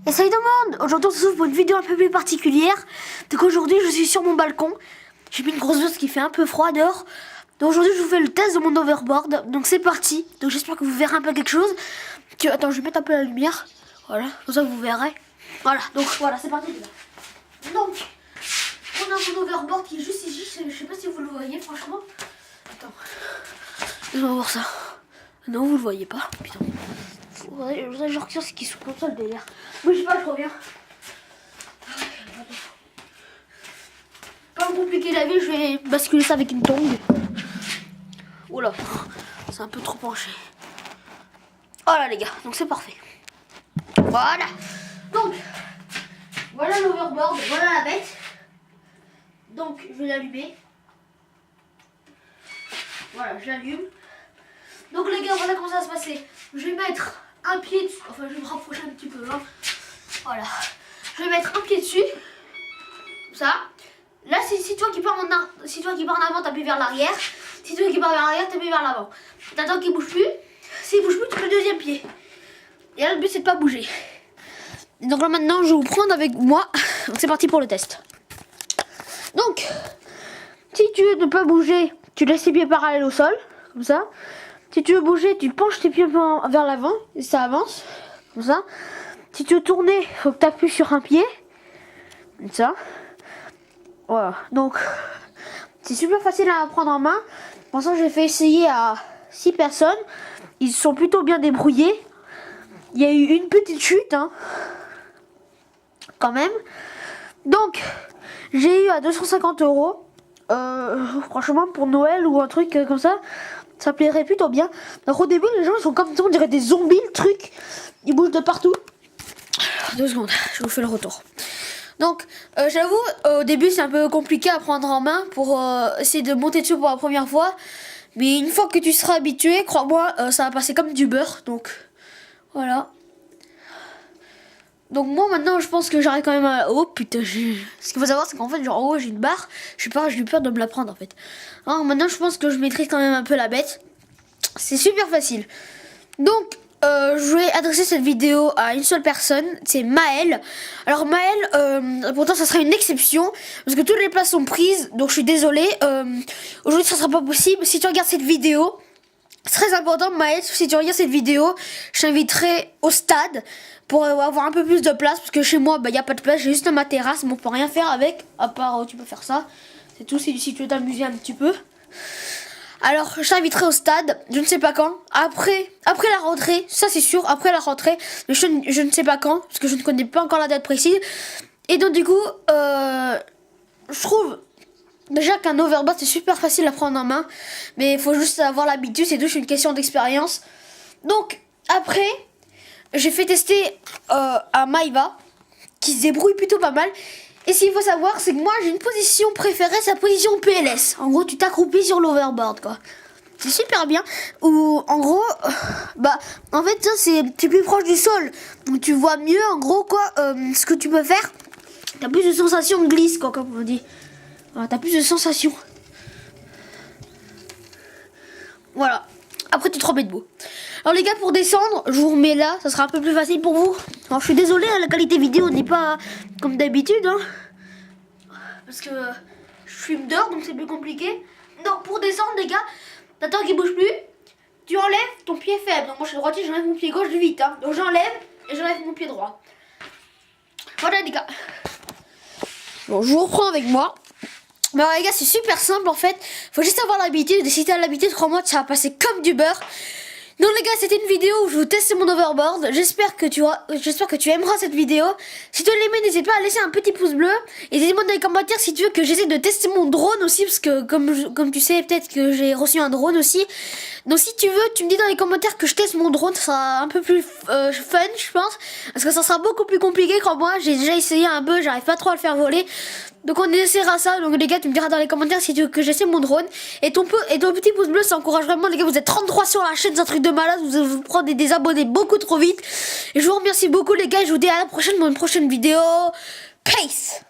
Et salut tout le monde. Aujourd'hui on se retrouve pour une vidéo un peu plus particulière. Donc aujourd'hui je suis sur mon balcon. J'ai mis une grosse dose qui fait un peu froid dehors. Donc aujourd'hui je vous fais le test de mon overboard. Donc c'est parti. Donc j'espère que vous verrez un peu quelque chose. Attends, je vais mettre un peu la lumière. Voilà, comme ça vous verrez. Voilà, donc voilà, c'est parti les gars. Donc on a mon overboard qui est juste ici. Je sais pas si vous le voyez franchement. Attends, on va voir ça. Non, vous le voyez pas. Putain. Je voudrais genre ce qui sont comme ça le délire. Bouge pas, je reviens. Pas compliqué la vie, je vais basculer ça avec une tongue. Oula, c'est un peu trop penché. Voilà les gars, donc c'est parfait. Voilà. Donc, voilà l'overboard, voilà la bête. Donc, je vais l'allumer. Voilà, je l'allume. Donc les gars, voilà comment ça va se passer. Je vais mettre un pied dessus. Enfin, je vais me rapprocher un petit peu. Hein. Voilà. Je vais mettre un pied dessus. Comme ça. Là, si toi qui pars en avant, t'appuies vers l'arrière. Si toi qui pars vers l'arrière, t'appuies vers l'avant. T'attends qu'il bouge plus. S'il bouge plus, tu mets le deuxième pied. Et là, le but, c'est de pas bouger. Et donc là, maintenant, je vais vous prendre avec moi. Donc c'est parti pour le test. Donc, si tu veux ne pas bouger, tu laisses tes pieds parallèles au sol. Comme ça. Si tu veux bouger, tu penches tes pieds vers l'avant et ça avance, comme ça. Si tu veux tourner, il faut que tu appuies sur un pied, comme ça. Voilà, donc c'est super facile à prendre en main. Pour ça, j'ai fait essayer à 6 personnes. Ils se sont plutôt bien débrouillés. Il y a eu une petite chute, hein, quand même. Donc, j'ai eu à 250 €. Franchement, pour Noël ou un truc comme ça. Ça plairait plutôt bien. Donc au début les gens ils sont comme ça, on dirait des zombies le truc. Ils bougent de partout. 2 secondes, je vous fais le retour. Donc j'avoue au début c'est un peu compliqué à prendre en main pour essayer de monter dessus pour la première fois. Mais une fois que tu seras habitué, crois-moi, ça va passer comme du beurre. Donc voilà. Donc moi maintenant je pense que j'arrive quand même à... Oh putain, ce qu'il faut savoir c'est qu'en fait genre en haut j'ai une barre. J'ai eu peur de me la prendre en fait. Alors maintenant je pense que je maîtrise quand même un peu la bête. C'est super facile. Donc je vais adresser cette vidéo à une seule personne, c'est Maëlle. Alors Maëlle, pourtant ça sera une exception parce que toutes les places sont prises. Donc je suis désolée, aujourd'hui ça sera pas possible. Si tu regardes cette vidéo, c'est très important Maëlle, si tu regardes cette vidéo, je t'inviterai au stade pour avoir un peu plus de place. Parce que chez moi, il n'y a pas de place, j'ai juste ma terrasse, mais on peut rien faire avec. À part, tu peux faire ça. C'est tout, si tu veux t'amuser un petit peu. Alors, je t'inviterai au stade, je ne sais pas quand. Après la rentrée, ça c'est sûr, après la rentrée. Mais je ne sais pas quand, parce que je ne connais pas encore la date précise. Et donc du coup, je trouve... Déjà qu'un overboard c'est super facile à prendre en main, mais il faut juste avoir l'habitude, c'est juste une question d'expérience. Donc après, j'ai fait tester à Maïva, qui se débrouille plutôt pas mal. Et ce qu'il faut savoir, c'est que moi j'ai une position préférée, c'est la position PLS. En gros, tu t'accroupis sur l'overboard quoi. C'est super bien. Ou en gros, en fait ça c'est plus proche du sol, donc tu vois mieux en gros quoi. Ce que tu peux faire, t'as plus de sensation de glisse quoi, comme on dit. T'as plus de sensations. Voilà. Après tu te remets debout. Alors les gars, pour descendre, je vous remets là. Ça sera un peu plus facile pour vous. Alors je suis désolée, la qualité vidéo n'est pas comme d'habitude. Hein, parce que je fume dehors, donc c'est plus compliqué. Donc pour descendre les gars, t'attends qu'il bouge plus. Tu enlèves ton pied faible. Donc moi je suis droitier, j'enlève mon pied gauche du vite. Hein. Donc j'enlève et j'enlève mon pied droit. Voilà les gars. Bon, je vous reprends avec moi. Mais alors les gars, c'est super simple en fait. Faut juste avoir l'habitude. Et si t'as l'habitude, crois-moi, ça va passer comme du beurre. Donc les gars, c'était une vidéo où je vous testais mon overboard. J'espère que tu aimeras cette vidéo. Si tu l'aimes, n'hésite pas à laisser un petit pouce bleu. Et dis-moi dans les commentaires si tu veux que j'essaie de tester mon drone aussi. Parce que comme tu sais, peut-être que j'ai reçu un drone aussi. Donc si tu veux, tu me dis dans les commentaires que je teste mon drone. Ça sera un peu plus fun, je pense. Parce que ça sera beaucoup plus compliqué, crois-moi. J'ai déjà essayé un peu, j'arrive pas trop à le faire voler. Donc on essaiera ça. Donc les gars, tu me diras dans les commentaires si tu veux que j'essaie mon drone. Et ton petit pouce bleu, ça encourage vraiment les gars. Vous êtes 33 sur la chaîne, c'est un truc de malade. Vous prenez des abonnés beaucoup trop vite. Et je vous remercie beaucoup les gars. Je vous dis à la prochaine pour une prochaine vidéo. Peace.